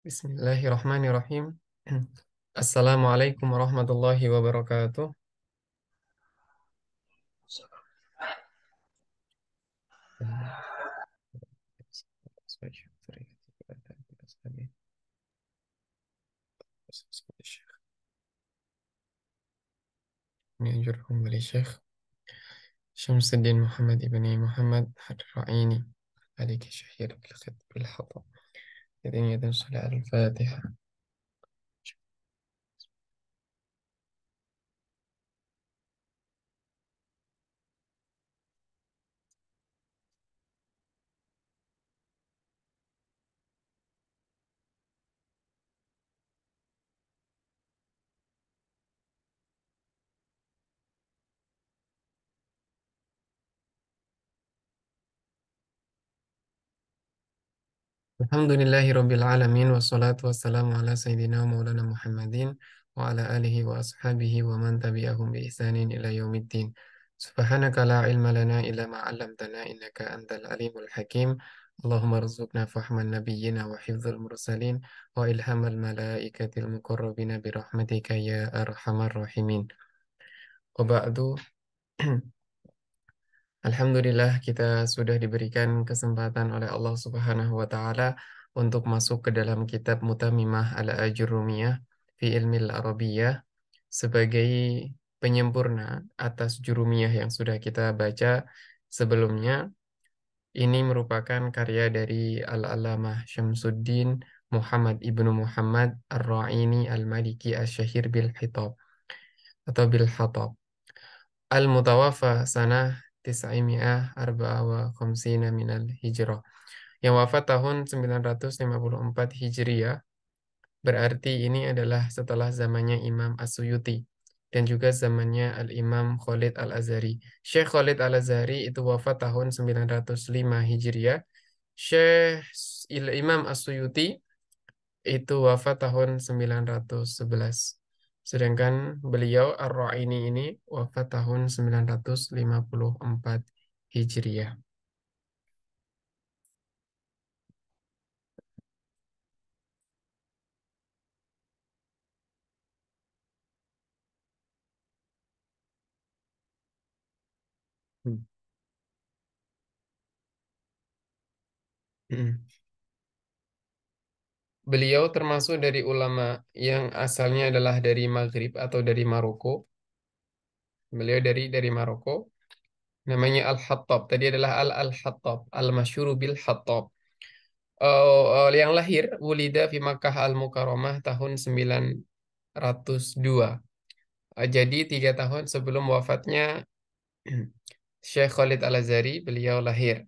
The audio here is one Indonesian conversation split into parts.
Bismillahirrahmanirrahim. Assalamualaikum warahmatullahi wabarakatuh. Ni'anjurkum wali Syekh Syamsuddin Muhammad ibni Muhammad Hadra'ini aliki syahir bil khid bil hata. Idin yadun salat al-Fatihah. Alhamdulillahi Rabbil Alamin wassalatu wassalamu ala Sayyidina Maulana Muhammadin wa ala alihi wa ashabihi wa man tabi'ahum bi ihsanin ila yaumiddin. Subhanaka la ilma lana illa ma 'allamtana innaka antal alimul hakim. Allahumma rzuqna fahman nabiyyina wa hifdzal mursalin wa ilhamal malaikatil muqarrabina bi rahmatika ya arhamar rahimin. Wa ba'du. Alhamdulillah kita sudah diberikan kesempatan oleh Allah Subhanahu wa taala untuk masuk ke dalam kitab Mutamimah al-Ajurrumiyah fi Ilmil Arabiyyah sebagai penyempurna atas jurumiyah yang sudah kita baca sebelumnya. Ini merupakan karya dari Al-Allamah Syamsuddin Muhammad ibnu Muhammad Ar-Ra'ini Al-Maliki Asy-Syahir bil Hitab atau bil Hatab. Al-Mutawaffa sanah Tis'imi'ah Arba'a wa Khamsina minal Hijrah. Yang wafat tahun 954 Hijriah, berarti ini adalah setelah zamannya Imam As-Suyuti dan juga zamannya Al-Imam Khalid Al-Azhari. Syekh Khalid Al-Azhari itu wafat tahun 905 Hijriah. Imam As-Suyuti itu wafat tahun 911. Sedangkan beliau Ar-Ra'ini ini wafat tahun 954 Hijriah. Hmm. Hmm. Beliau termasuk dari ulama yang asalnya adalah dari Maghrib atau dari Maroko. Beliau dari Maroko. Namanya Al-Hattab. Tadi adalah Al-Hattab. Al-Masyhur bil Hattab. Yang lahir, Wulida fi Makkah Al-Mukarramah tahun 902. Jadi 3 tahun sebelum wafatnya Syekh Khalid Al-Azhari, beliau lahir.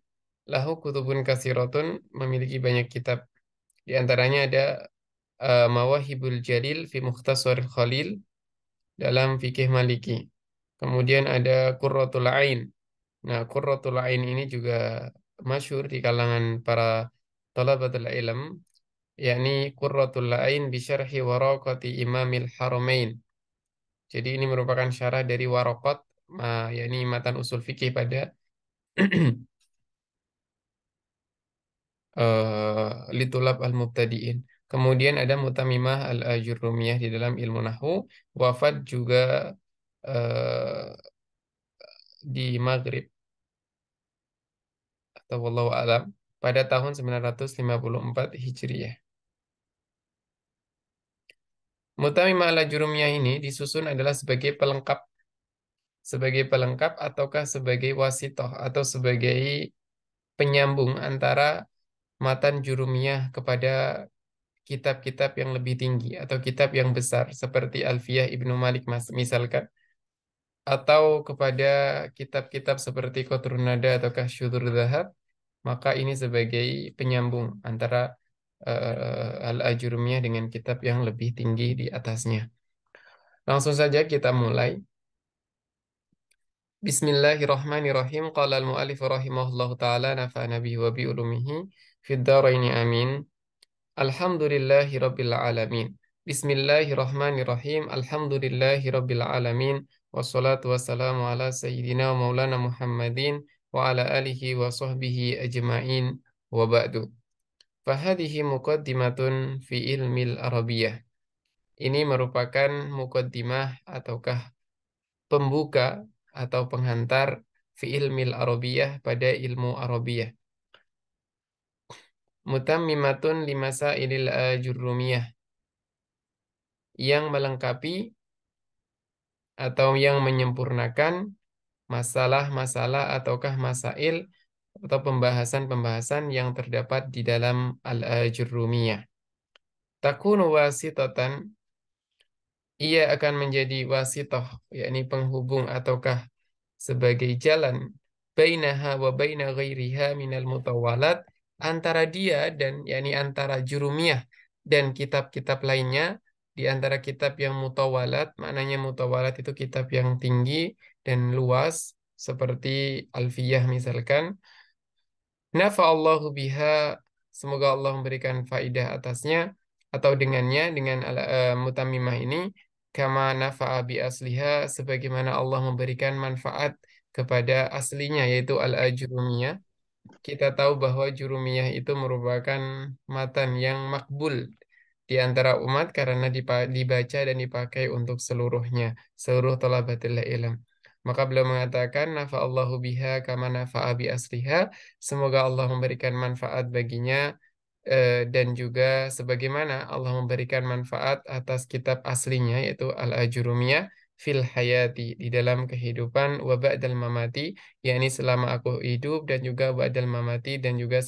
Lahu kutubun kasiratun, memiliki banyak kitab. Di antaranya ada Mawahibul Jalil fi Mukhtasar Khalil dalam fikih Maliki. Kemudian ada Qurratul Ain. Nah, Qurratul Ain ini juga masyhur di kalangan para talabatul ilm, yakni Qurratul Ain bi syarhi waraqati Imamil Haramain. Jadi ini merupakan syarah dari Waraqat, yakni matan usul fikih pada Litulab al-Mubtadi'in. Kemudian ada Mutamimah al-Ajurrumiyah di dalam ilmu nahwu, wafat juga eh, di Maghrib atau wallahu alam pada tahun 954 Hijriah. Mutamimah al-Ajurrumiyah ini disusun adalah sebagai pelengkap ataukah sebagai wasitoh atau sebagai penyambung antara matan jurumiyah kepada kitab-kitab yang lebih tinggi atau kitab yang besar seperti Alfiyah Ibnu Malik misalkan, atau kepada kitab-kitab seperti Qatrun Nada atau Syudur Dzahab, maka ini sebagai penyambung antara Al-Ajurumiyah dengan kitab yang lebih tinggi di atasnya. Langsung saja kita mulai. Bismillahirrahmanirrahim. Qala al-mu'allif rahimahullahu taala nafa'ana bihi wa bi ulumihi fid dharain amin. Alhamdulillahi Rabbil Alamin. Bismillahirrahmanirrahim. Alhamdulillahi Rabbil Alamin. Wassalatu wassalamu ala Sayyidina wa Maulana Muhammadin wa ala alihi wa sahbihi ajma'in wa ba'du. Fahadihi muqaddimatun fi ilmil arabiyah. Ini merupakan muqaddimah ataukah pembuka atau penghantar fi ilmil arabiyah pada ilmu arabiyah. Mutammimatun limasailil ajurrumiyah, yang melengkapi atau yang menyempurnakan masalah-masalah ataukah masail atau pembahasan-pembahasan yang terdapat di dalam al-ajurrumiyah. Takunu wasitatan, ia akan menjadi wasitoh, yakni penghubung ataukah sebagai jalan bainaha wa baina ghairiha minal mutawalat, antara dia dan yakni antara jurumiyah dan kitab-kitab lainnya. Di antara kitab yang mutawalat, maknanya mutawalat itu kitab yang tinggi dan luas seperti Alfiyah misalkan. Nafa'allahu biha, semoga Allah memberikan faidah atasnya atau dengannya, dengan mutammimah ini, kama nafa'a bi asliha, sebagaimana Allah memberikan manfaat kepada aslinya yaitu al-ajrumiyah. Kita tahu bahwa jurumiyah itu merupakan matan yang makbul di antara umat karena dibaca dan dipakai untuk seluruhnya, seluruh thalabatil ilm. Maka beliau mengatakan nafa'allahu biha kama nafa'a bi asliha, semoga Allah memberikan manfaat baginya dan juga sebagaimana Allah memberikan manfaat atas kitab aslinya yaitu Al-Ajurumiyah fil hayati, di dalam kehidupan, wa ba'dal mamati, yakni selama aku hidup, dan juga ba'dal mamati, dan juga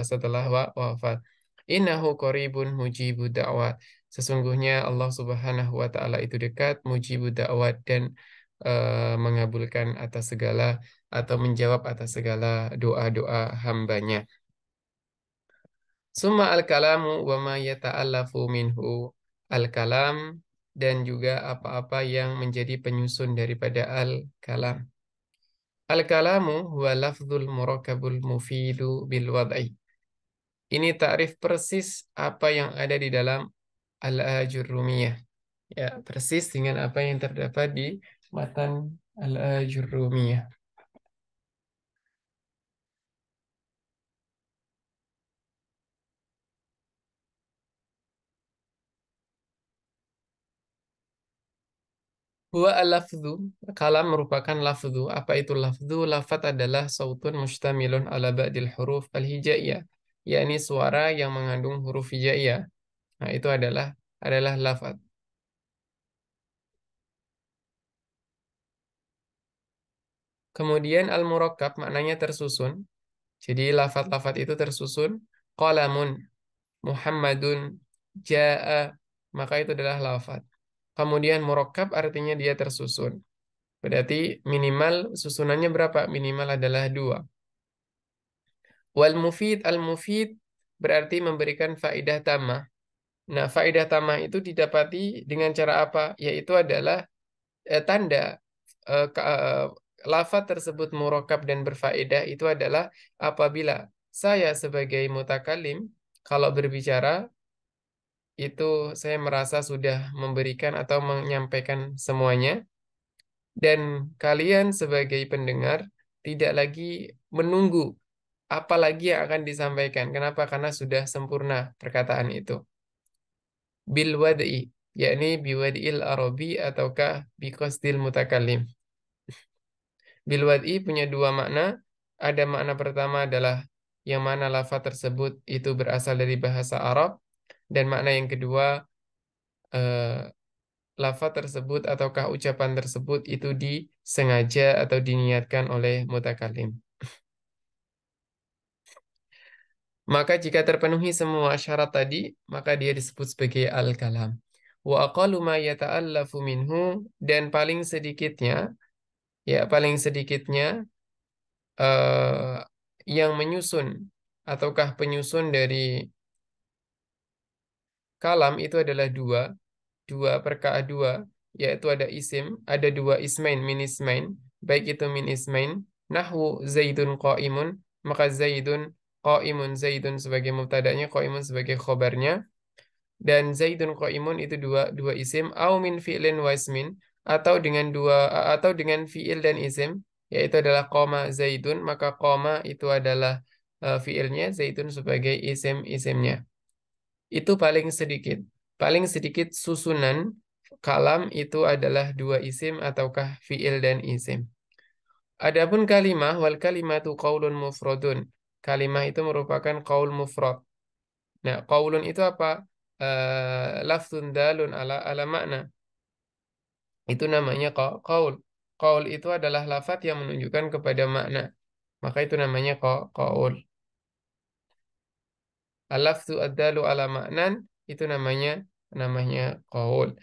setelah wafat. Innahu qaribun mujibu da'wat. Sesungguhnya Allah Subhanahu wa taala itu dekat, mujibu da'wat, dan mengabulkan atas segala atau menjawab atas segala doa-doa hambanya. Summa al-kalamu wa ma yata'allafu minhu. Al-kalam dan juga apa-apa yang menjadi penyusun daripada al-kalam. Al-kalamu huwa lafzul murakkabul mufidu bil wad'i. Ini takrif persis apa yang ada di dalam al-ajurrumiyah. Ya, persis dengan apa yang terdapat di matan al-ajurrumiyah. Huwa al-lafzu, kalam merupakan lafzu. Apa itu lafzu? Lafat adalah sautun mustamilun ala ba'dil huruf al-hijaiyah, yakni suara yang mengandung huruf hijaiyah. Nah, itu adalah lafat. Kemudian al-murakkab maknanya tersusun. Jadi lafat-lafat itu tersusun. Qalamun, Muhammadun, Ja'a, maka itu adalah lafat. Kemudian murakkab artinya dia tersusun. Berarti minimal susunannya berapa? Minimal adalah dua. Wal mufid, al mufid berarti memberikan faedah tamah. Nah, faedah tamah itu didapati dengan cara apa? Yaitu adalah tanda lafaz tersebut murakkab dan berfaedah itu adalah apabila saya sebagai mutakalim kalau berbicara itu saya merasa sudah memberikan atau menyampaikan semuanya, dan kalian sebagai pendengar tidak lagi menunggu apa lagi yang akan disampaikan. Kenapa? Karena sudah sempurna perkataan itu. Bil wad'i, yakni biwad'il arabi ataukah biqasdil mutakallim. Bil wad'i punya dua makna. Ada makna pertama adalah yang mana lafaz tersebut itu berasal dari bahasa Arab, dan makna yang kedua eh, lafaz tersebut ataukah ucapan tersebut itu disengaja atau diniatkan oleh mutakallim. Maka jika terpenuhi semua syarat tadi, maka dia disebut sebagai al-kalam. Wa aqallu ma yata'allafu minhu, dan paling sedikitnya yang menyusun ataukah penyusun dari kalam itu adalah dua perkara dua, yaitu ada isim, ada dua ismain min ismain, baik itu min ismain, nahwu zaidun qaimun, maka zaidun qaimun, zaidun sebagai mubtada'nya, qaimun sebagai khobarnya, dan zaidun qaimun itu dua isim, au min fi'lin wa ismin, atau dengan fi'il dan isim, yaitu adalah qoma zaidun, maka qoma itu adalah fiilnya, zaitun sebagai isimnya. Itu paling sedikit. Paling sedikit susunan kalam itu adalah dua isim ataukah fiil dan isim. Adapun kalimah wal kalimatu qaulun mufradun. Kalimah itu merupakan qaul mufrad. Nah, qaulun itu apa? Lafzun dalun ala makna. Itu namanya qaul. Qaul itu adalah lafaz yang menunjukkan kepada makna. Maka itu namanya qaul. Al-lafzu ad-dalu ala maknan itu namanya qaul.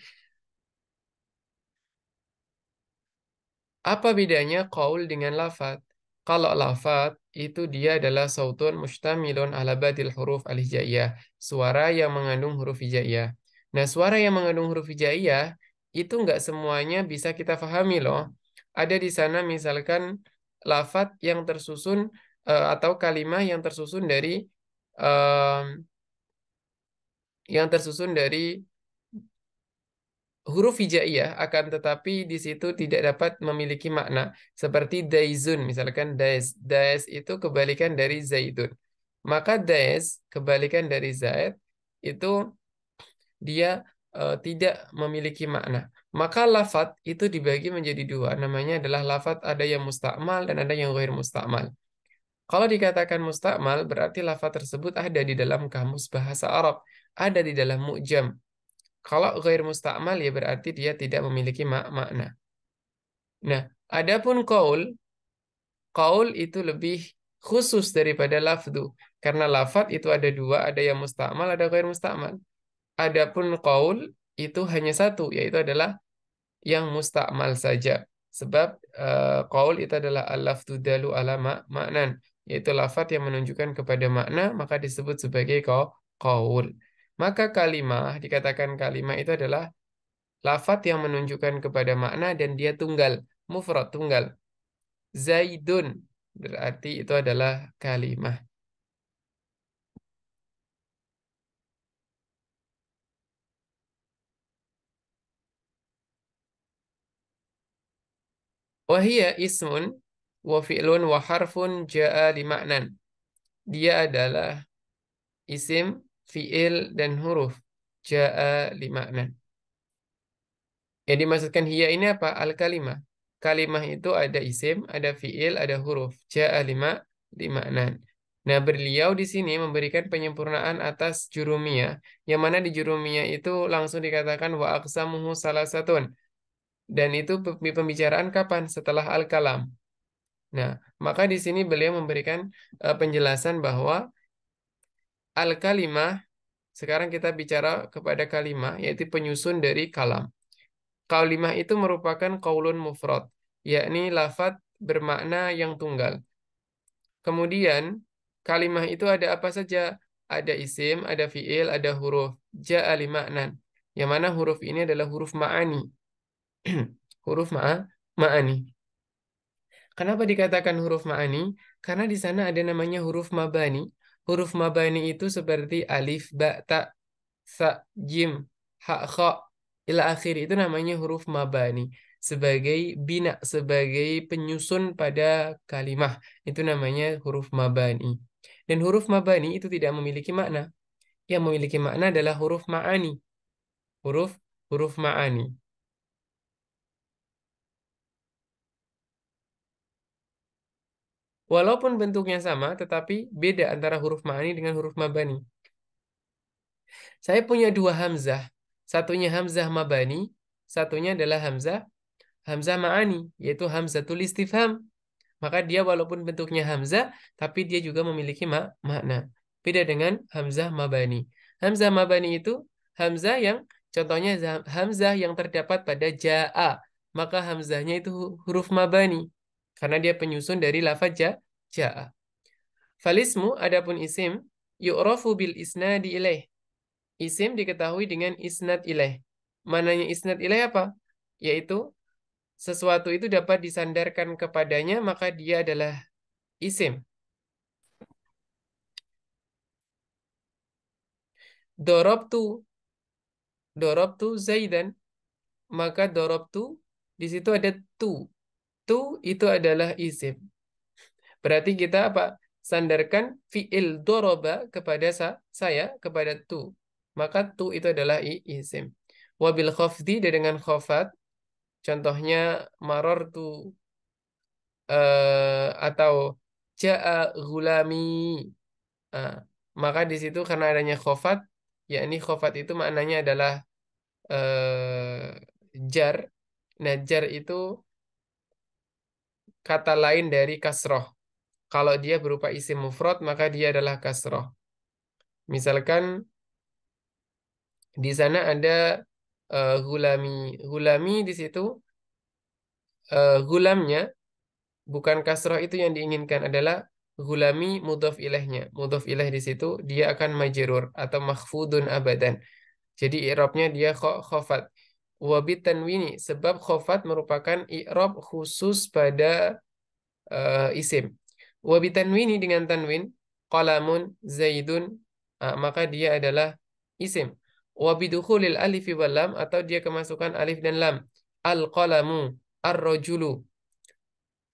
Apa bedanya qaul dengan lafat? Kalau lafat itu dia adalah sautun mustamilun ala badil huruf al-hijaiyah, suara yang mengandung huruf hijaiyah. Nah, suara yang mengandung huruf hijaiyah itu nggak semuanya bisa kita fahami loh. Ada di sana misalkan lafat yang tersusun atau kalimah em, yang tersusun dari huruf hijaiyah, akan tetapi di situ tidak dapat memiliki makna seperti daizun, misalkan daiz. Daiz itu kebalikan dari zaidun, maka daiz kebalikan dari zaid itu dia tidak memiliki makna. Maka lafat itu dibagi menjadi dua, namanya adalah lafat, ada yang mustakmal dan ada yang ghair mustakmal. Kalau dikatakan mustakmal berarti lafat tersebut ada di dalam kamus bahasa Arab, ada di dalam mu'jam. Kalau ghair mustakmal ya berarti dia tidak memiliki makna. Nah, adapun qaul itu lebih khusus daripada lafdu. Karena lafat itu ada dua, ada yang mustakmal, ada ghair mustakmal. Adapun qaul itu hanya satu, yaitu adalah yang mustakmal saja. Sebab qaul itu adalah al-lafdu dalu ala maknan, yaitu lafat yang menunjukkan kepada makna, maka disebut sebagai qaul. Maka kalimah, dikatakan kalimah itu adalah lafat yang menunjukkan kepada makna dan dia tunggal, mufrad tunggal. Zaidun berarti itu adalah kalimah. Wahia ismun wa fi'lun wa harfun ja'a li ma'nan. Dia adalah isim, fi'il dan huruf. Ja'a li ma'nan. Yang dimaksudkan hiya ini apa? Al-kalimah. Kalimah itu ada isim, ada fi'il, ada huruf. Ja'a li ma'nan. Nah, beliau di sini memberikan penyempurnaan atas jurumiyah, yang mana di jurumiyah itu langsung dikatakan wa aqsamuhu salasatun. Dan itu pembicaraan kapan? Setelah al-kalam. Nah, maka di sini beliau memberikan penjelasan bahwa al-kalimah, sekarang kita bicara kepada kalimah, yaitu penyusun dari kalam. Kalimah itu merupakan qaulun mufrad, yakni lafat bermakna yang tunggal. Kemudian, kalimah itu ada apa saja? Ada isim, ada fiil, ada huruf. Ja'a li ma'nan. Yang mana huruf ini adalah huruf ma'ani. Huruf ma'ani. Kenapa dikatakan huruf ma'ani? Karena di sana ada namanya huruf mabani. Huruf mabani itu seperti alif, ba, ta, sa, jim, ha, kha, ila akhir. Itu namanya huruf mabani. Sebagai bina, sebagai penyusun pada kalimah. Itu namanya huruf mabani. Dan huruf mabani itu tidak memiliki makna. Yang memiliki makna adalah huruf ma'ani. Huruf huruf ma'ani. Walaupun bentuknya sama, tetapi beda antara huruf ma'ani dengan huruf mabani. Saya punya dua hamzah. Satunya hamzah mabani, satunya adalah hamzah ma'ani, yaitu hamzatul istifham. Maka dia walaupun bentuknya hamzah, tapi dia juga memiliki makna. Beda dengan hamzah mabani. Hamzah mabani itu hamzah yang contohnya hamzah yang terdapat pada ja'a. Maka hamzahnya itu huruf mabani. Karena dia penyusun dari lafaz ja'a. Falismu adapun isim yu'rafu bil isnadi ilaih. Isim diketahui dengan isnad ilaih. Mananya isnad ilaih apa? Yaitu sesuatu itu dapat disandarkan kepadanya, maka dia adalah isim. Dorobtu, dorobtu Zaidan, maka dorobtu di situ ada tu. Tu itu adalah isim. Berarti kita apa? sandarkan fi'il doroba kepada saya, kepada tu. Maka tu itu adalah isim. Wabil khafdi dengan khafat, contohnya maror tu atau ja'a gulami. Ah, maka di situ karena adanya khafat, yakni khafat itu maknanya adalah jar. Nah, jar itu kata lain dari kasroh. Kalau dia berupa isim mufrad, maka dia adalah kasroh. Misalkan di sana ada gulami. Gulami di situ gulamnya bukan kasroh itu yang diinginkan adalah gulami mudhof ilaihnya. Mudhof ilaih di situ dia akan majrur atau makhfudun abadan. Jadi i'rabnya dia khofat. Wabit tanwini sebab khofat merupakan i'rab khusus pada isim. Wabit tanwini dengan tanwin qalamun zaidun maka dia adalah isim. Wabidukhulil alifi wal lam atau dia kemasukan alif dan lam. Al-qalamu ar-rajulu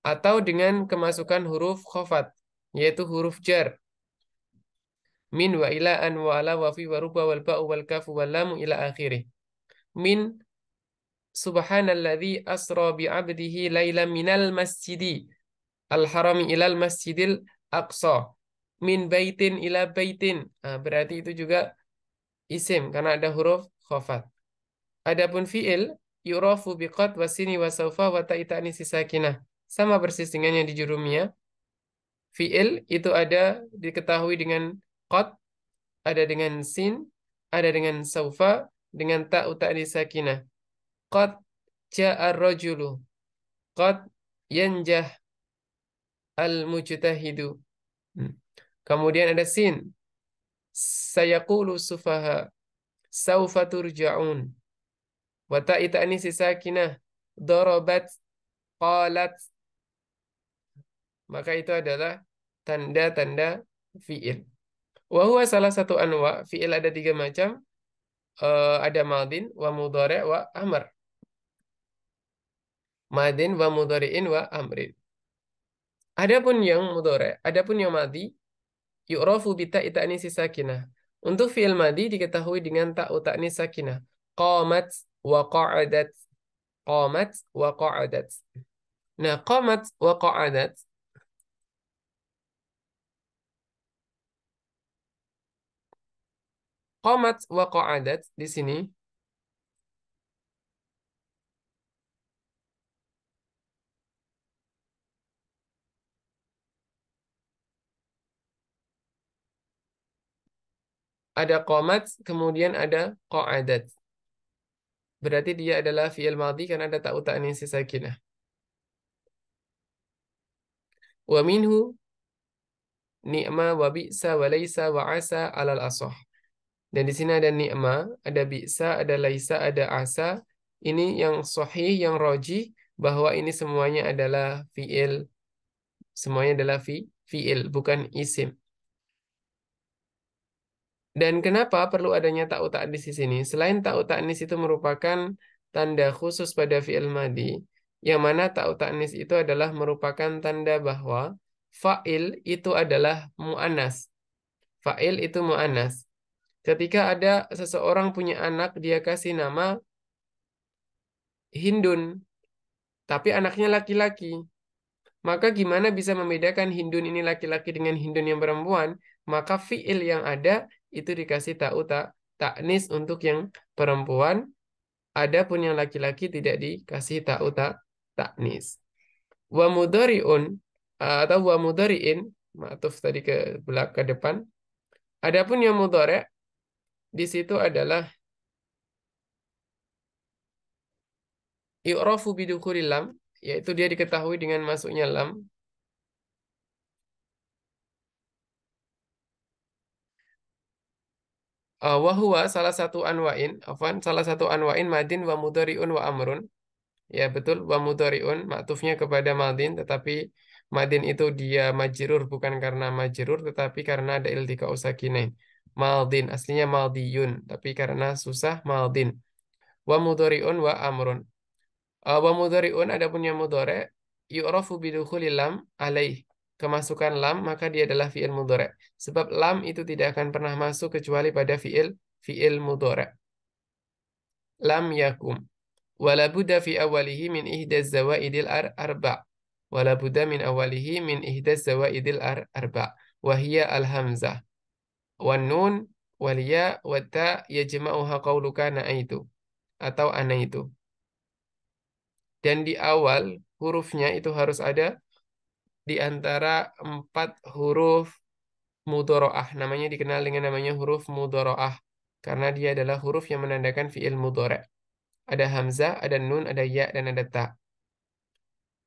atau dengan kemasukan huruf khofat yaitu huruf jar min wa ila an wa ala wa fi wa ruba wal ba'u wal kafu wal lamu ila akhirih. Min subhanalladzi asra bi 'abdihi lailan minal masjidi al-harami ilal masjidil aqsa min baitin ila baitin. Berarti itu juga isim karena ada huruf khafat. Adapun fiil yu'rafu biqad wasini wa saufa wa ta'itani sakinah. Sama persis dengan yang di jurumiyah. Fiil itu ada diketahui dengan qad, ada dengan sin, ada dengan saufa, dengan ta uta'ni sakinah. Qad ja'ar rajulu. Qad yanjah al-mujtahidu. Kemudian ada sin. Sayaqulu sufaha. Saufa turja'un. Wa ta'i ta'nisi sakinah. Darabat. Qalat. Maka itu adalah tanda-tanda fi'il. Wa huwa salah satu anwa. Fi'il ada 3 macam. Ada madin, wa mudhari' wa amr. Madin, wa mudhari'in, wa amrin. Adapun yang mudhari', adapun yang madhi, yu'rafu bi ta'i ta'nisi sakinah. Untuk fi'il madhi diketahui dengan ta'u ta'nis sakinah. Qamat wa qa'adat. Qamat wa qa'adat. Nah, qamat wa qa'adat. Qamat wa qa'adat di sini ada qamat, kemudian ada qa'adat. Berarti dia adalah fi'il madhi karena ada ta'u ta'nis sakinah. Wa minhu ni'ma wa bi'sa wa laisa wa asa alal asah. Dan di sini ada ni'ma, ada bi'sa, ada laisa, ada asa. Ini yang sahih, yang rajih bahwa ini semuanya adalah fi'il. Semuanya adalah fi'il, bukan isim. Dan kenapa perlu adanya ta'u ta'nis di sini? Selain ta'u ta'nis itu merupakan tanda khusus pada fi'il madhi, yang mana ta'u ta'nis itu adalah merupakan tanda bahwa fa'il itu adalah mu'annas. Fa'il itu mu'annas. Ketika ada seseorang punya anak, dia kasih nama Hindun, tapi anaknya laki-laki. Maka gimana bisa membedakan Hindun ini laki-laki dengan Hindun yang perempuan? Maka fi'il yang ada itu dikasih ta'u ta'nis untuk yang perempuan, adapun yang laki-laki tidak dikasih ta'u ta'nis. Wa mudhari'un atau wa mudhari'in, ma'tuf tadi ke belakang ke depan. Adapun yang mudhari' di situ adalah yu'rafu bidukhulil lam, yaitu dia diketahui dengan masuknya lam. Wahwa salah satu anwa'in, afwan, salah satu anwa'in madin wa mudhari'un wa amrun. Ya betul, wa mudhari'un maktufnya kepada madin, tetapi madin itu dia majrur bukan karena majrur, tetapi karena ada iltiqa'u sakinain. Maldin aslinya maldiyun, tapi karena susah maldin. Wa mudhari'un wa amrun. Wa mudhari'un adapun yang mudhari' yu'rafu bidukhulil lam alaih. kemasukan lam, maka dia adalah fi'il mudhari'. Sebab lam itu tidak akan pernah masuk kecuali pada fi'il mudhari'. Lam yakum. Wala budda fi awalihi min ihdaz zawaidil arba'. Wala budda min awalihi min ihdaz zawaidil arba'. Wahiyya al-hamzah. Wan nun wal ya wa ta yajma'uha qauluka na'aitu atau anaitu. Dan di awal hurufnya itu harus ada di antara 4 huruf mudhoro'ah. Namanya dikenal dengan namanya huruf mudhoro'ah. Karena dia adalah huruf yang menandakan fi'il mudhari'. Ada hamzah, ada nun, ada ya, dan ada ta.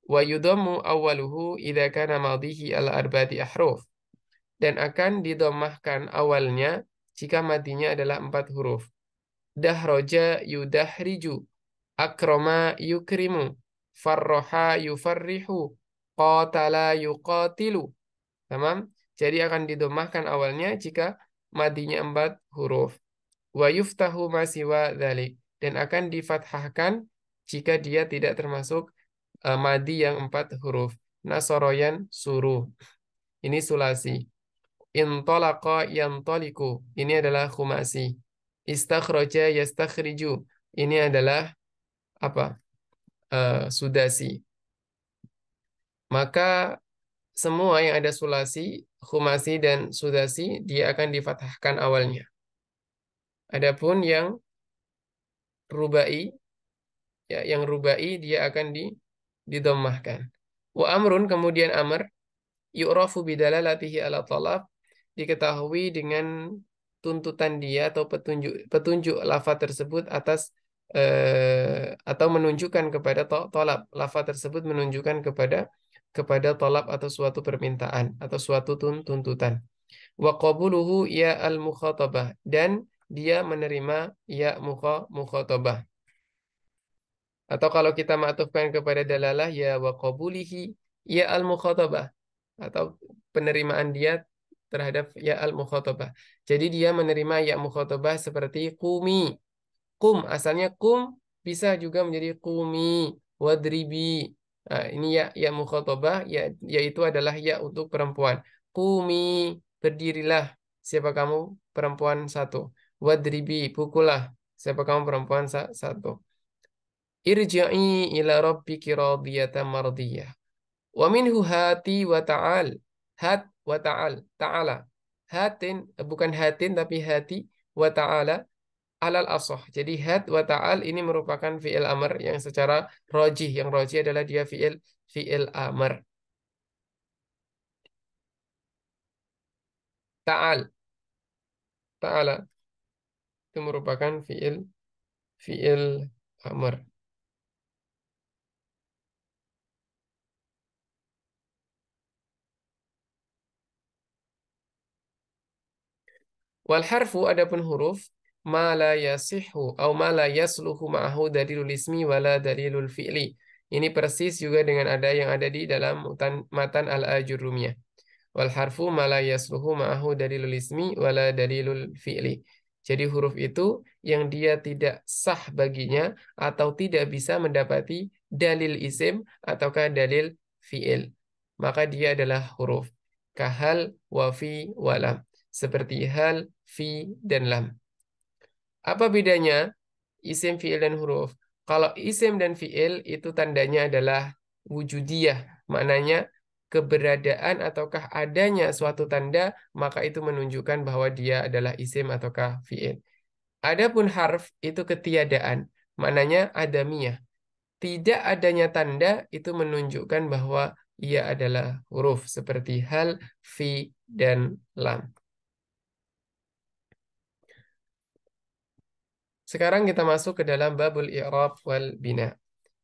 Wa yudhammu awwaluhu idza kana madhihi ala arba'ati ahruf. Dan akan didomahkan awalnya jika madinya adalah 4 huruf. Dahroja yudahriju. Akroma yukrimu. Farroha yufarrihu. Qatala yuqatilu. Tamam? Jadi akan didomahkan awalnya jika madinya 4 huruf. Wa yuftahu ma siwa dzalik. Dan akan difathahkan jika dia tidak termasuk madi yang 4 huruf. Nasoroyan suruh. Ini sulasi. Intolaqa yantoliku. Ini adalah khumasi. Istakhroja yastakhriju. Ini adalah apa? Sudasi. Maka semua yang ada sulasi, khumasi, dan sudasi, dia akan difathahkan awalnya. Adapun yang rubai, ya, yang rubai dia akan didommahkan. Wa amrun, kemudian amr, yu'rafu bidalalatihi ala talab, diketahui dengan tuntutan dia atau petunjuk lafaz tersebut atas atau menunjukkan kepada tolab. Lafaz tersebut menunjukkan kepada tolab atau suatu permintaan atau suatu tuntutan. Wa qabuluhu ya al-mukhatabah, dan dia menerima ya mukhatabah. Atau kalau kita maktufkan kepada dalalah ya wa qabulihi ya al-mukhatabah, atau penerimaan dia terhadap ya al-mukhatabah. Jadi dia menerima ya mukhatabah seperti qumi. Kum, asalnya kum bisa juga menjadi qumi, wadribi. Nah, ini ya mukhatabah, ya, yaitu adalah ya untuk perempuan. Qumi, berdirilah, siapa kamu, perempuan satu. Wadribi, pukullah, siapa kamu, perempuan satu. Irji'i ila rabbiki radiyatan mardiyah. Wa minhu hati wa ta'al. Hat wa ta'al. Ta'ala. Hatin, bukan hatin tapi hati, wa ta'ala alal asah. Jadi hat wa ta'al ini merupakan fi'il amr yang secara rajih. Yang rajih adalah dia fi'il amr. Ta'al. Ta'ala itu merupakan fi'il amr. Wal harfu, adapun huruf, ma la yasihhu au ma la yasluhu ma'ahu dalilul ismi wala dalilul fi'li. Ini persis juga dengan yang ada di dalam matan al-Ajurrumiyah. Wal harfu ma la yasluhu ma'ahu dalilul ismi wala dalilul fi'li. Jadi huruf itu yang dia tidak sah baginya atau tidak bisa mendapati dalil isim ataukah dalil fi'il. Maka dia adalah huruf. Kahal, wafi, walam. Seperti hal, fi, dan lam. Apa bedanya isim, fi'il, dan huruf? Kalau isim dan fi'il itu tandanya adalah wujudiyah. Maknanya keberadaan ataukah adanya suatu tanda, maka itu menunjukkan bahwa dia adalah isim ataukah fi'il. Adapun harf itu ketiadaan. Maknanya adamiyah. Tidak adanya tanda itu menunjukkan bahwa ia adalah huruf. Seperti hal, fi, dan lam. Sekarang kita masuk ke dalam babul i'rab wal bina.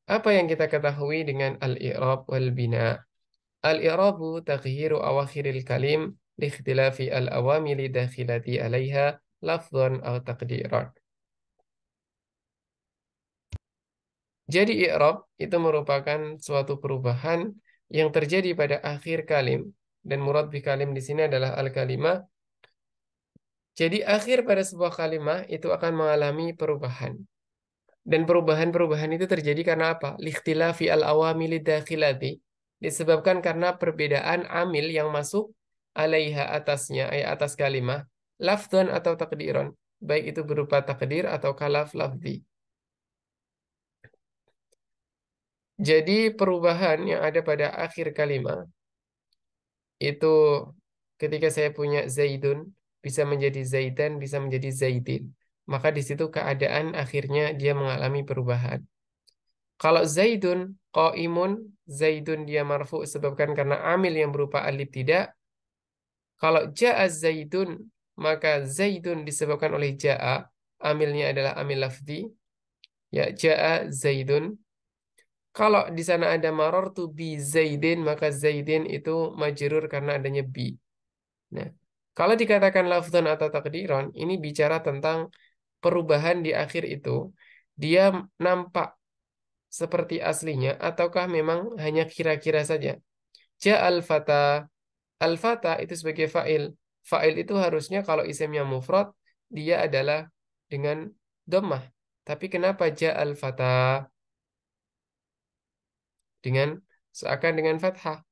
Apa yang kita ketahui dengan al-i'rab wal bina? Al-i'rabu taghyiru awakhiril kalim liikhtilafi al-awamili dakhilati 'alaiha lafdhan aw taqdiran. Jadi i'rab itu merupakan suatu perubahan yang terjadi pada akhir kalim, dan murad bi kalim di sini adalah al-kalimah. Jadi akhir pada sebuah kalimah itu akan mengalami perubahan. Dan perubahan-perubahan itu terjadi karena apa? Likhtilafi al-awamili dakhilati. Disebabkan karena perbedaan amil yang masuk alaiha atasnya, atas kalimah, lafdhan atau takdiran. Baik itu berupa takdir atau kalaf lafzi. Jadi perubahan yang ada pada akhir kalimat itu ketika saya punya Zaidun bisa menjadi Zaidan, bisa menjadi Zaidin. Maka di situ keadaan akhirnya dia mengalami perubahan. Kalau Zaidun qaimun, Zaidun dia marfu sebabkan karena amil yang berupa alif tidak. Kalau ja'a Zaidun, maka Zaidun disebabkan oleh ja'a, amilnya adalah amil lafzi. Ya, ja'a Zaidun. Kalau di sana ada marartu bi Zaidin, maka Zaidin itu majrur karena adanya bi. Nah, kalau dikatakan lafzan atau takdiran, ini bicara tentang perubahan di akhir itu, dia nampak seperti aslinya, ataukah memang hanya kira-kira saja. Ja'al fata, al-fata itu sebagai fa'il. Fa'il itu harusnya kalau isimnya mufrad, dia adalah dengan dhammah. Tapi kenapa ja'al fata dengan seakan dengan fathah?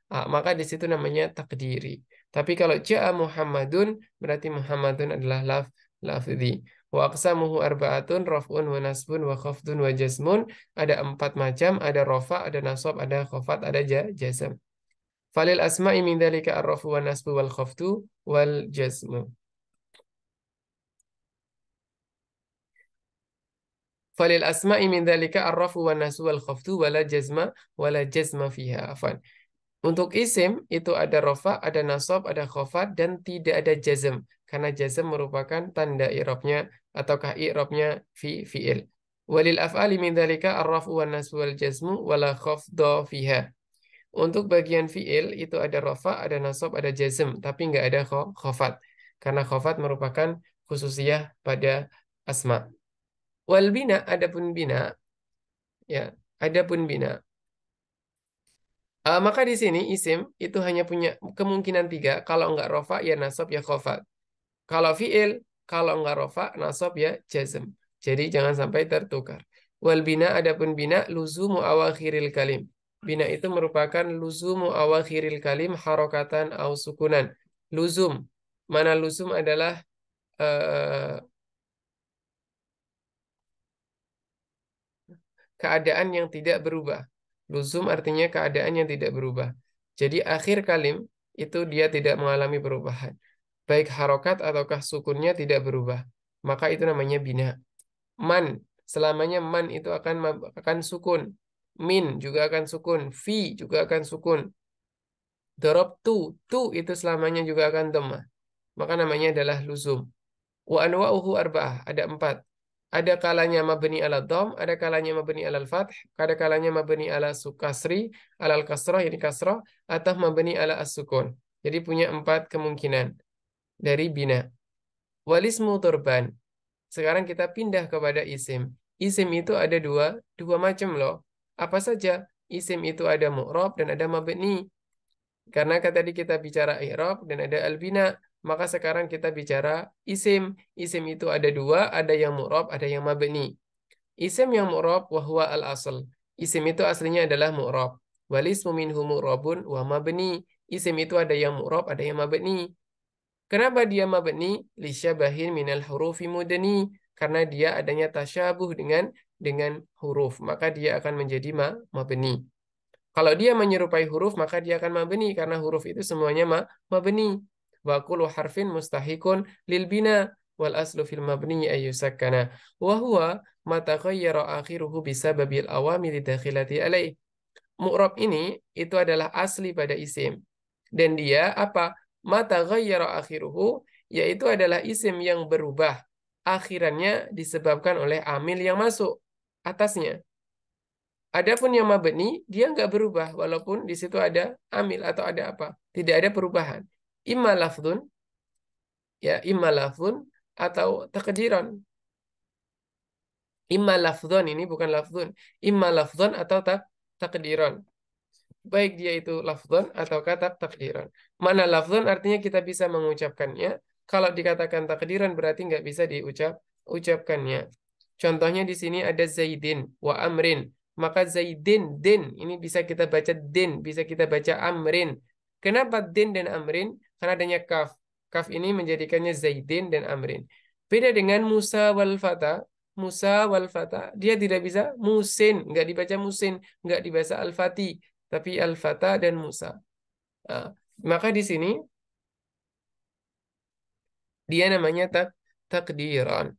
Maka di situ namanya takdiri. Tapi kalau ja'a Muhammadun berarti Muhammadun adalah lafzi. Wa aqsamuhu arba'atun raf'un wa nasbun wa khafdun wa jazmun. Ada 4 macam, ada rafa, ada nasab, ada khafat, ada jazm. Falil asma'i min dzalika ar-rafu wa nasbu wal khafdu wal jazmu. Falil asma'i min dzalika ar-rafu wa nasbu wal khafdu wala jazma fiha. Afwan. Untuk isim itu ada rofa, ada nasab, ada khofat, dan tidak ada jazm. Karena jazm merupakan tanda i'rabnya ataukah i'rabnya fi'il. Walil af'ali min dzalika ar-raf'u wan nasbu wal jazmu wala khafdha fiha. Untuk bagian fi'il itu ada rofa, ada nasab, ada jazm, tapi nggak ada khofat. Karena khofat merupakan khususiyah pada asma. Wal bina, adapun bina, ya, adapun bina. Maka di sini isim itu hanya punya kemungkinan 3. Kalau enggak rofa ya nasab ya khofat. Kalau fiil, kalau enggak rofa nasab ya jazm. Jadi jangan sampai tertukar. Wal bina adapun bina luzumu awakhiril kalim. Bina itu merupakan luzumu awakhiril kalim harokatan au sukunan. Luzum. Mana luzum adalah eh, keadaan yang tidak berubah. Luzum artinya keadaan yang tidak berubah. Jadi akhir kalim itu dia tidak mengalami perubahan. Baik harokat ataukah sukunnya tidak berubah. Maka itu namanya bina. Man, selamanya man itu akan sukun. Min juga akan sukun. Fi juga akan sukun. Dorob tu itu selamanya juga akan dhammah. Maka namanya adalah luzum. Wa anwa'uhu arba'ah, ada 4. Ada kalanya mabni ala dham, ada kalanya mabni ala fath, ada kalanya mabni ala sukasri, ala kasrah, yani kasrah, atau mabni ala as-sukun. Jadi punya 4 kemungkinan dari bina. Walismu turban. Sekarang kita pindah kepada isim. Isim itu ada dua macam loh. Apa saja? Isim itu ada mu'rab dan ada mabni. Karena kan tadi kita bicara i'rab dan ada albina, maka sekarang kita bicara isim. Isim itu ada 2, ada yang mu'rab, ada yang mabni. Isim yang mu'rab wahwa al-asl. Isim itu aslinya adalah mu'rab. Walismu minhu mu'rabun wa mabni. Isim itu ada yang mu'rab, ada yang mabni. Kenapa dia mabni? Lisyabahin minal hurufi mudni. Karena dia adanya tasyabuh dengan huruf, maka dia akan menjadi mabni. Kalau dia menyerupai huruf, maka dia akan mabni karena huruf itu semuanya mabni. Wa kullu harfin mustahikun lil bina wal aslu fil mabni ayyusakkana wa huwa ma taghayyara akhiruhu bisababil awamil dakhilati alaih. Mu'rab ini itu adalah asli pada isim. Dan dia apa? Ma taghayyara akhiruhu yaitu adalah isim yang berubah akhirannya disebabkan oleh amil yang masuk atasnya. Adapun yang mabni, dia nggak berubah walaupun di situ ada amil atau ada apa. Tidak ada perubahan. Imma lafdun, ya imma lafdun atau takdiran. Imma lafdun ini bukan lafdun. Imma lafdun atau takdiran. Baik dia itu lafdun atau kata takdiran. Mana lafdun artinya kita bisa mengucapkannya. Kalau dikatakan takdiran berarti nggak bisa ucapkannya. Contohnya di sini ada Zaidin wa Amrin. Maka Zaidin, din, ini bisa kita baca din, bisa kita baca amrin. Kenapa din dan amrin? Karena adanya kaf. Kaf ini menjadikannya Zaidin dan amrin. Beda dengan Musa wal Fata. Musa wal Fata, dia tidak bisa musin, nggak dibaca musin, nggak dibaca al-fati, tapi al-fata dan Musa. Nah, maka di sini dia namanya takdiran.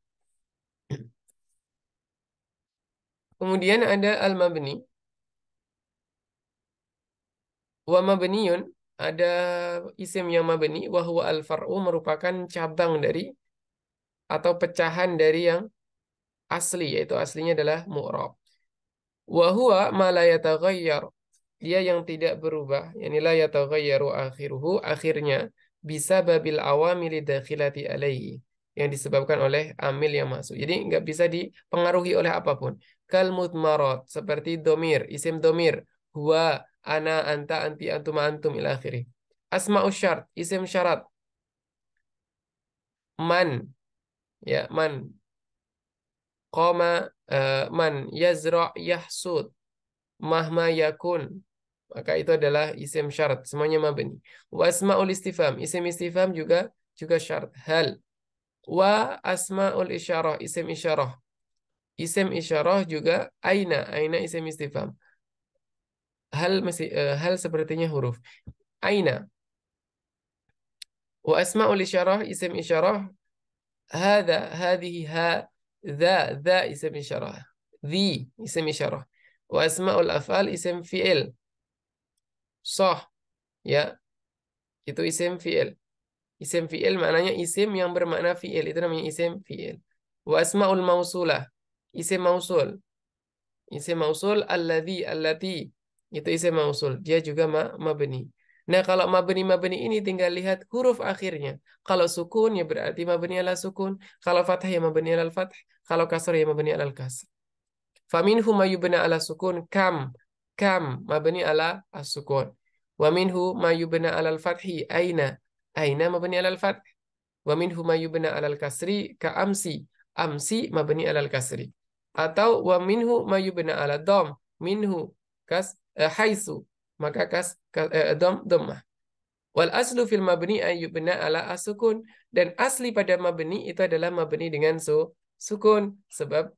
Kemudian ada al-mabni. Wa mabniyun, ada isim yang mabni, wa huwa al-far'u, merupakan cabang dari atau pecahan dari yang asli, yaitu aslinya adalah mu'rab. Wa huwa ma la yataghayyar, dia yang tidak berubah, yani la yataghayyaru akhiruhu, akhirnya bisa babil awamili dakhilati alaihi, yang disebabkan oleh amil yang masuk. Jadi nggak bisa dipengaruhi oleh apapun. Kal mudmarat, seperti domir, isim domir, huwa, ana, anta, anti, antum, antum ila akhirih. Asma'us syart, isim syarat, man, ya man, qama, man yazra yahsud, mahma yakun, maka itu adalah isim syarat, semuanya mabni. Wa asmaul istifham, isim istifham juga syarat. Hal. Wa asmaul isyarah, isim isyarah. Isim isyarah juga aina, aina isim istifham. Hal sepertinya huruf. Aina. Wa asmaul isyarah, isim isyarah. Hada, hadhihi, ha, dha isim isyarah. Dhi isim isyarah. Wa asmaul af'al, isim fi'il. Sah, ya, itu isim fi'il. Isim fi'il maknanya isim yang bermakna fi'il. Itu namanya isim fi'il. Wa asma'ul mausulah. Isim mausul. Isim mausul alladhi, allati. Itu isim mausul. Dia juga mabni. Nah, kalau mabni ini tinggal lihat huruf akhirnya. Kalau sukun ya berarti mabni ala sukun. Kalau fathah ya mabni ala fath. Kalau kasr ya mabni ala kasr. Faminhu ma yubna ala sukun kam. Kam mabni ala as-sukun. Wa minhu ma yubna ala al-fathi aina. Aina mabni ala al-fath. Wa minhu ma yubna alal kasri ka amsi. Amsi mabni alal kasri. Atau wa minhu ma yubna ala dom. Minhu haitsu. Maka dom dhammah. Wal aslu fil mabni ay yubna ala asukun. Dan asli pada mabni itu adalah mabni dengan sukun. Sebab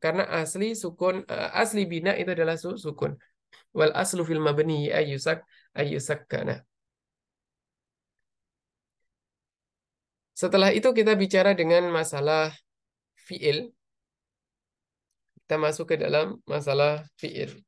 karena asli sukun, asli bina itu adalah sukun. Wal aslu fil mabni ayyusakkana. Setelah itu kita bicara dengan masalah fiil. Kita masuk ke dalam masalah fiil.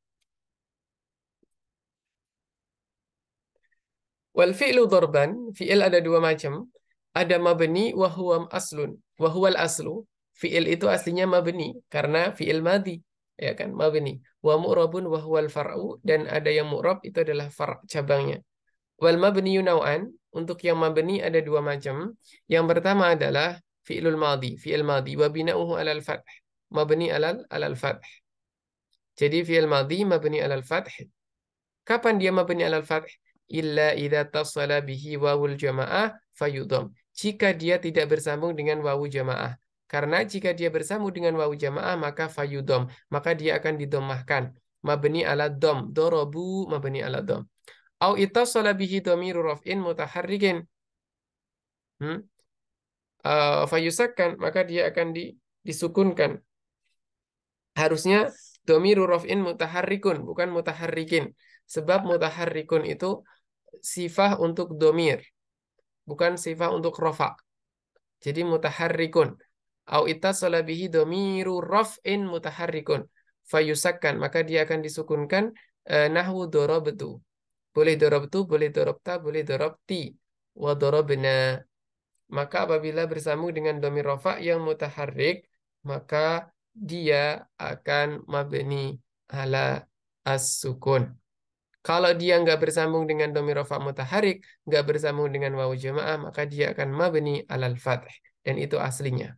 Wal fi'lu dorban, fiil ada dua macam. Ada mabni wa huwa aslun. Wa huwal aslu. Fiil itu aslinya mabni karena fiil madi, ya kan, mabni. Wa mu'rabun wa huwal far'u, dan ada yang mu'rab, itu adalah far' cabangnya. Wal mabni yunau'an, untuk yang mabni ada dua macam. Yang pertama adalah fi'lul madi, fi'il madi wa bina'uhu alal fath. Mabni alal fath. Jadi fi'il madhi mabni alal fath. Kapan dia mabni alal fath? Illa idza tasala bihi wawul jamaah fayudham. Jika dia tidak bersambung dengan wawu jamaah. Karena jika dia bersambung dengan wawu jamaah maka fayudham, maka dia akan didomahkan. Mabni ala dom, dorobu mabni ala dom. Au ittasala bihi dhamiru raf'in mutaharrikin. Hmm? Fayusakkan, maka dia akan disukunkan. Harusnya domiru raf'in mutaharrikun, bukan mutaharrikin. Sebab mutaharrikun itu sifah untuk domir, bukan sifah untuk rofa. Jadi mutaharrikun. Au ittasala bihi domiru raf'in mutaharrikun. Fayusakkan, maka dia akan disukunkan, nahwu dorobtu. Boleh dorobtu, boleh dorobta, boleh dorobti. Wa dorobna. Maka apabila bersambung dengan domir rofa yang mutaharrik, maka dia akan mabni ala as-sukun. Kalau dia nggak bersambung dengan domir rofa mutaharrik, nggak bersambung dengan wawu jamaah, maka dia akan mabni alal fath. Dan itu aslinya.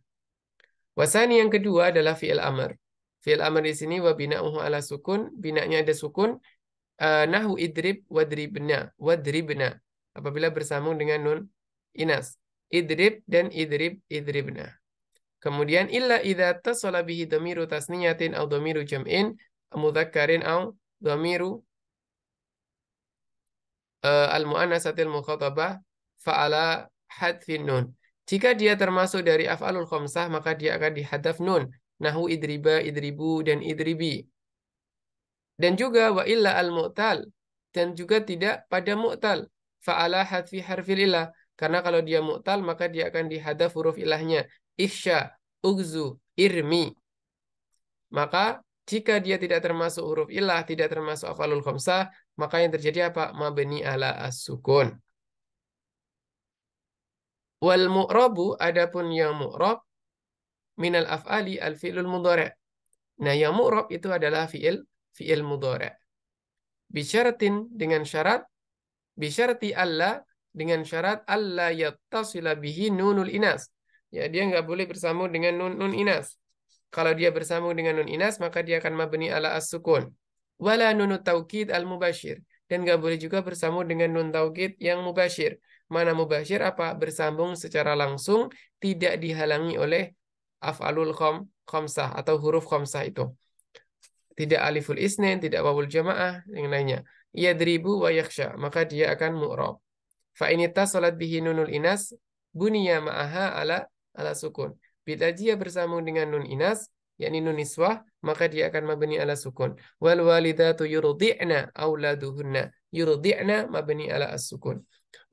Wasani yang kedua adalah fi'il amr. Fi'il amr di sini wa bina'uhu ala sukun, bina'nya ada sukun, nahu idrib wadribna, wadribna. Apabila bersambung dengan nun inas. Idrib dan idribna. Kemudian illa idza tasala bihi dhamiru tasniyatin au dhamiru jam'in mudzakkarin au dhamiru al-mu'annatsatil mukhatabah fa'ala hadfin nun. Jika dia termasuk dari af'alul khamsah maka dia akan dihadzaf nun. Nahu idriba, idribu dan idribi. Dan juga wa illa al-mu'tal, dan juga tidak pada mu'tal fa'ala hadfi harfil ilah, karena kalau dia mu'tal maka dia akan dihadzaf huruf ilahnya. Ihsya, ugzu, irmi. Maka jika dia tidak termasuk huruf ilah, tidak termasuk af'alul khamsah, maka yang terjadi apa? Mabni ala as-sukun. Wal mu'rabu, adapun yang mu'rab minal af'ali al-fi'lul mudhari'. Nah, yang mu'rab itu adalah fi'il mudhari'. Bisyaratin, dengan syarat, bisyarati alla, dengan syarat alla yattasila bihi nunul inas. Ya, dia nggak boleh bersambung dengan nun inas. Kalau dia bersambung dengan nun inas, maka dia akan mabni ala as-sukun. Wala nunut taukid al-mubashir. Dan nggak boleh juga bersambung dengan nun taukid yang mubashir. Mana mubashir apa? Bersambung secara langsung, tidak dihalangi oleh af'alul khamsah atau huruf khamsah itu. Tidak aliful isnin, tidak wawul jamaah, yang lainnya. Yadribu wa yakhsha, maka dia akan mu'rab. Fa in ittasalat bihi nunul inas buniya ma'aha ala sukun. Bila dia bersambung dengan nun inas, yakni nun niswah, maka dia akan mabni ala sukun. Wal walidatu yurdi'na auladuhunna. Yurdi'na mabni ala as-sukun.